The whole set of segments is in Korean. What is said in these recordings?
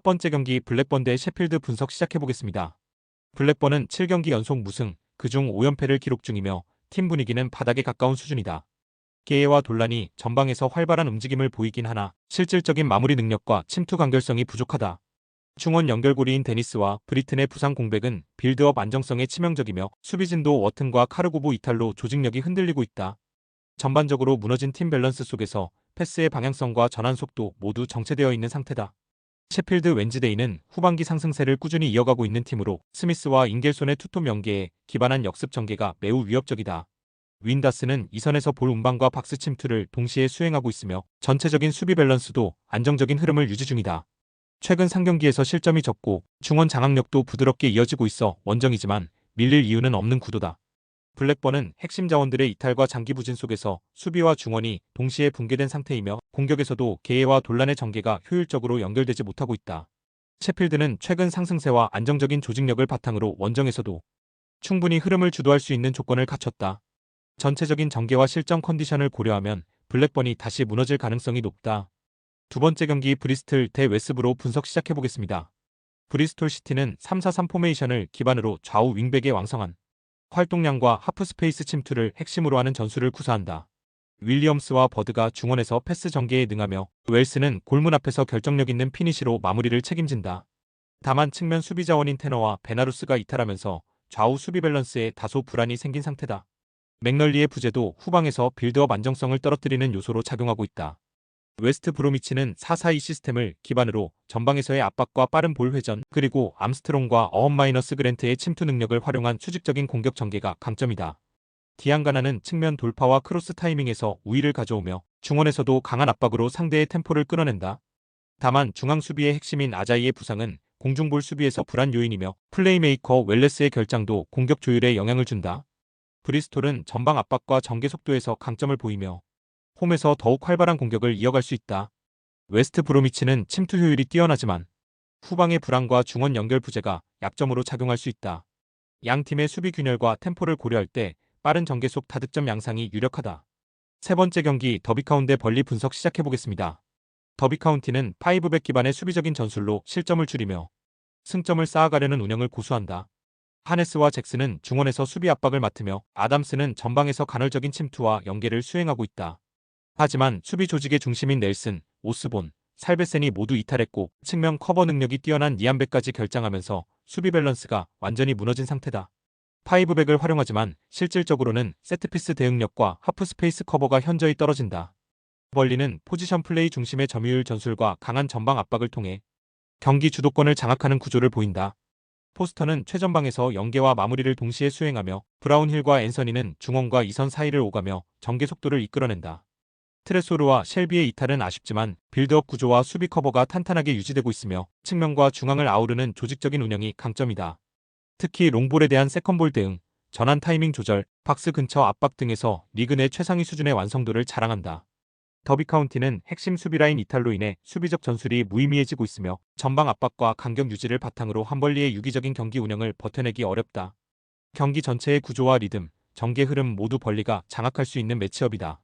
번째 경기 블랙번 대 셰필드 분석 시작해보겠습니다. 블랙번은 7경기 연속 무승, 그중 5연패를 기록 중이며 팀 분위기는 바닥에 가까운 수준이다. 게이와 돌란이 전방에서 활발한 움직임을 보이긴 하나 실질적인 마무리 능력과 침투 간결성이 부족하다. 중원 연결고리인 데니스와 브리튼의 부상 공백은 빌드업 안정성에 치명적이며 수비진도 워튼과 카르고브 이탈로 조직력이 흔들리고 있다. 전반적으로 무너진 팀 밸런스 속에서 패스의 방향성과 전환 속도 모두 정체되어 있는 상태다. 셰필드 웬즈데이는 후반기 상승세를 꾸준히 이어가고 있는 팀으로 스미스와 잉겔손의 투톱 연계에 기반한 역습 전개가 매우 위협적이다. 윈다스는 이선에서 볼 운반과 박스 침투를 동시에 수행하고 있으며 전체적인 수비 밸런스도 안정적인 흐름을 유지 중이다. 최근 3경기에서 실점이 적고 중원 장악력도 부드럽게 이어지고 있어 원정이지만 밀릴 이유는 없는 구도다. 블랙번은 핵심 자원들의 이탈과 장기 부진 속에서 수비와 중원이 동시에 붕괴된 상태이며 공격에서도 게이와 돌란의 전개가 효율적으로 연결되지 못하고 있다. 셰필드는 최근 상승세와 안정적인 조직력을 바탕으로 원정에서도 충분히 흐름을 주도할 수 있는 조건을 갖췄다. 전체적인 전개와 실전 컨디션을 고려하면 블랙번이 다시 무너질 가능성이 높다. 두 번째 경기 브리스톨 대 웨스브로 분석 시작해보겠습니다. 브리스톨 시티는 3-4-3 포메이션을 기반으로 좌우 윙백의 왕성한 활동량과 하프 스페이스 침투를 핵심으로 하는 전술을 구사한다. 윌리엄스와 버드가 중원에서 패스 전개에 능하며 웰스는 골문 앞에서 결정력 있는 피니시로 마무리를 책임진다. 다만 측면 수비 자원인 테너와 베나루스가 이탈하면서 좌우 수비 밸런스에 다소 불안이 생긴 상태다. 맥널리의 부재도 후방에서 빌드업 안정성을 떨어뜨리는 요소로 작용하고 있다. 웨스트 브로미치는 4-4-2 시스템을 기반으로 전방에서의 압박과 빠른 볼 회전 그리고 암스트롱과 어엄 마이너스 그랜트의 침투 능력을 활용한 수직적인 공격 전개가 강점이다. 디앙가나는 측면 돌파와 크로스 타이밍에서 우위를 가져오며 중원에서도 강한 압박으로 상대의 템포를 끌어낸다. 다만 중앙 수비의 핵심인 아자이의 부상은 공중볼 수비에서 불안 요인이며 플레이메이커 웰레스의 결장도 공격 조율에 영향을 준다. 브리스톨은 전방 압박과 전개 속도에서 강점을 보이며 홈에서 더욱 활발한 공격을 이어갈 수 있다. 웨스트 브로미치는 침투 효율이 뛰어나지만 후방의 불안과 중원 연결 부재가 약점으로 작용할 수 있다. 양 팀의 수비 균열과 템포를 고려할 때 빠른 전개 속 다득점 양상이 유력하다. 세 번째 경기 더비카운티 벌리 분석 시작해보겠습니다. 더비카운티는 5백 기반의 수비적인 전술로 실점을 줄이며 승점을 쌓아가려는 운영을 고수한다. 하네스와 잭슨은 중원에서 수비 압박을 맡으며 아담스는 전방에서 간헐적인 침투와 연계를 수행하고 있다. 하지만 수비 조직의 중심인 넬슨, 오스본, 살베센이 모두 이탈했고 측면 커버 능력이 뛰어난 니안베까지 결장하면서 수비 밸런스가 완전히 무너진 상태다. 파이브백을 활용하지만 실질적으로는 세트피스 대응력과 하프 스페이스 커버가 현저히 떨어진다. 벌리는 포지션 플레이 중심의 점유율 전술과 강한 전방 압박을 통해 경기 주도권을 장악하는 구조를 보인다. 포스터는 최전방에서 연계와 마무리를 동시에 수행하며 브라운힐과 앤서니는 중원과 이선 사이를 오가며 전개 속도를 이끌어낸다. 트레소르와 셸비의 이탈은 아쉽지만 빌드업 구조와 수비 커버가 탄탄하게 유지되고 있으며 측면과 중앙을 아우르는 조직적인 운영이 강점이다. 특히 롱볼에 대한 세컨볼 대응, 전환 타이밍 조절, 박스 근처 압박 등에서 리그 내 최상위 수준의 완성도를 자랑한다. 더비카운티는 핵심 수비라인 이탈로 인해 수비적 전술이 무의미해지고 있으며 전방 압박과 간격 유지를 바탕으로 함벌리의 유기적인 경기 운영을 버텨내기 어렵다. 경기 전체의 구조와 리듬, 전개 흐름 모두 벌리가 장악할 수 있는 매치업이다.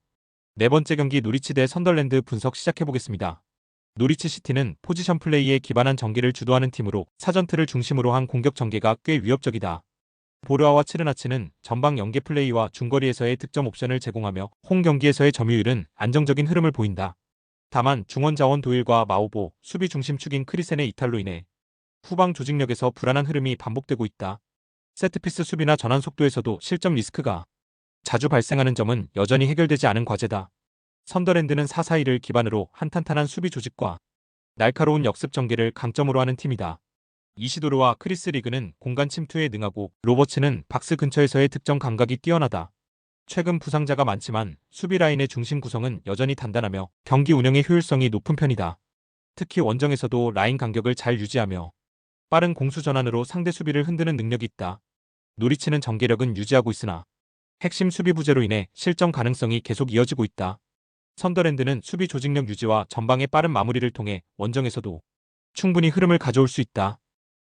네 번째 경기 노리치 대 선덜랜드 분석 시작해보겠습니다. 노리치 시티는 포지션 플레이에 기반한 전개를 주도하는 팀으로 사전틀을 중심으로 한 공격 전개가 꽤 위협적이다. 보르아와 츠르나츠는 전방 연계 플레이와 중거리에서의 득점 옵션을 제공하며 홈 경기에서의 점유율은 안정적인 흐름을 보인다. 다만 중원 자원 도일과 마오보, 수비 중심 축인 크리센의 이탈로 인해 후방 조직력에서 불안한 흐름이 반복되고 있다. 세트피스 수비나 전환 속도에서도 실점 리스크가 자주 발생하는 점은 여전히 해결되지 않은 과제다. 선더랜드는 4-4-2를 기반으로 한 탄탄한 수비 조직과 날카로운 역습 전개를 강점으로 하는 팀이다. 이시도르와 크리스 리그는 공간 침투에 능하고 로버츠는 박스 근처에서의 득점 감각이 뛰어나다. 최근 부상자가 많지만 수비 라인의 중심 구성은 여전히 단단하며 경기 운영의 효율성이 높은 편이다. 특히 원정에서도 라인 간격을 잘 유지하며 빠른 공수 전환으로 상대 수비를 흔드는 능력이 있다. 노리치는 전개력은 유지하고 있으나 핵심 수비 부재로 인해 실점 가능성이 계속 이어지고 있다. 선더랜드는 수비 조직력 유지와 전방의 빠른 마무리를 통해 원정에서도 충분히 흐름을 가져올 수 있다.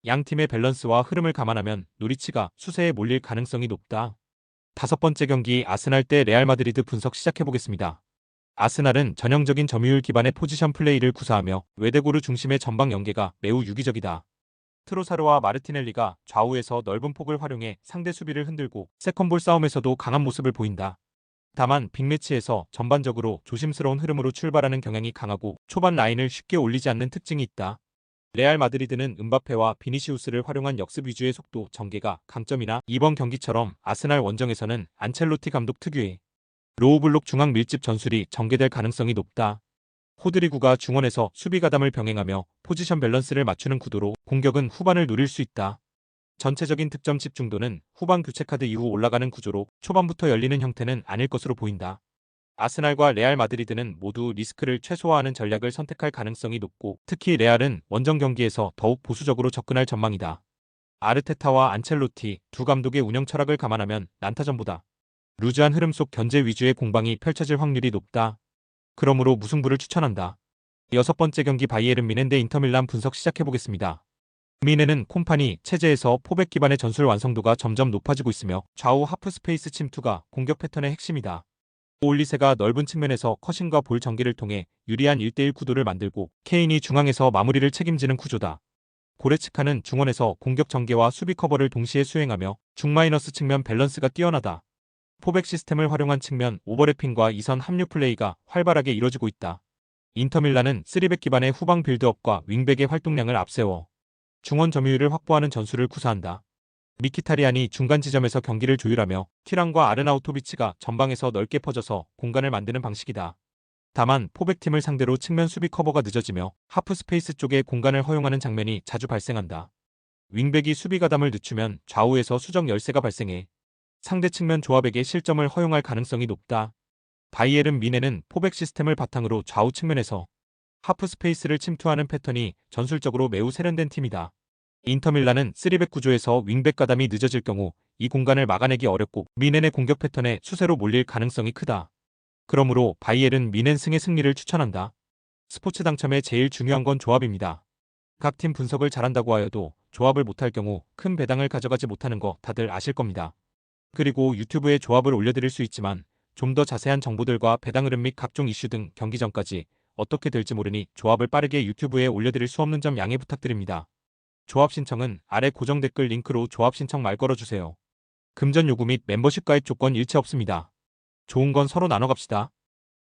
양 팀의 밸런스와 흐름을 감안하면 노리치가 수세에 몰릴 가능성이 높다. 다섯 번째 경기 아스날 대 레알 마드리드 분석 시작해보겠습니다. 아스날은 전형적인 점유율 기반의 포지션 플레이를 구사하며 외대고루 중심의 전방 연계가 매우 유기적이다. 트로사르와 마르티넬리가 좌우에서 넓은 폭을 활용해 상대 수비를 흔들고 세컨볼 싸움에서도 강한 모습을 보인다. 다만 빅매치에서 전반적으로 조심스러운 흐름으로 출발하는 경향이 강하고 초반 라인을 쉽게 올리지 않는 특징이 있다. 레알 마드리드는 음바페와 비니시우스를 활용한 역습 위주의 속도 전개가 강점이나 이번 경기처럼 아스날 원정에서는 안첼로티 감독 특유의 로우블록 중앙 밀집 전술이 전개될 가능성이 높다. 호드리구가 중원에서 수비 가담을 병행하며 포지션 밸런스를 맞추는 구도로 공격은 후반을 누릴 수 있다. 전체적인 득점 집중도는 후반 교체 카드 이후 올라가는 구조로 초반부터 열리는 형태는 아닐 것으로 보인다. 아스날과 레알 마드리드는 모두 리스크를 최소화하는 전략을 선택할 가능성이 높고 특히 레알은 원정 경기에서 더욱 보수적으로 접근할 전망이다. 아르테타와 안첼로티 두 감독의 운영 철학을 감안하면 난타전보다 루즈한 흐름 속 견제 위주의 공방이 펼쳐질 확률이 높다. 그러므로 무승부를 추천한다. 여섯 번째 경기 바이에른 뮌헨 대 인터밀란 분석 시작해보겠습니다. 뮌헨은 콤파니 체제에서 포백 기반의 전술 완성도가 점점 높아지고 있으며 좌우 하프 스페이스 침투가 공격 패턴의 핵심이다. 올리세가 넓은 측면에서 커싱과 볼 전개를 통해 유리한 1대1 구도를 만들고 케인이 중앙에서 마무리를 책임지는 구조다. 고레츠카는 중원에서 공격 전개와 수비 커버를 동시에 수행하며 중마이너스 측면 밸런스가 뛰어나다. 포백 시스템을 활용한 측면 오버래핑과 이선 합류 플레이가 활발하게 이뤄지고 있다. 인터밀란은 3백 기반의 후방 빌드업과 윙백의 활동량을 앞세워 중원 점유율을 확보하는 전술을 구사한다. 미키타리안이 중간 지점에서 경기를 조율하며 티란과 아르나우토비치가 전방에서 넓게 퍼져서 공간을 만드는 방식이다. 다만 포백팀을 상대로 측면 수비 커버가 늦어지며 하프 스페이스 쪽에 공간을 허용하는 장면이 자주 발생한다. 윙백이 수비 가담을 늦추면 좌우에서 수적 열세가 발생해 상대 측면 조합에게 실점을 허용할 가능성이 높다. 바이에른 뮌헨은 포백 시스템을 바탕으로 좌우 측면에서 하프 스페이스를 침투하는 패턴이 전술적으로 매우 세련된 팀이다. 인터밀란은 3백 구조에서 윙백 가담이 늦어질 경우 이 공간을 막아내기 어렵고 뮌헨의 공격 패턴에 수세로 몰릴 가능성이 크다. 그러므로 바이에른 뮌헨 승의 승리를 추천한다. 스포츠 당첨의 제일 중요한 건 조합입니다. 각 팀 분석을 잘한다고 하여도 조합을 못할 경우 큰 배당을 가져가지 못하는 거 다들 아실 겁니다. 그리고 유튜브에 조합을 올려드릴 수 있지만 좀 더 자세한 정보들과 배당 흐름 및 각종 이슈 등 경기 전까지 어떻게 될지 모르니 조합을 빠르게 유튜브에 올려드릴 수 없는 점 양해 부탁드립니다. 조합 신청은 아래 고정 댓글 링크로 조합 신청 말 걸어주세요. 금전 요구 및 멤버십 가입 조건 일체 없습니다. 좋은 건 서로 나눠 갑시다.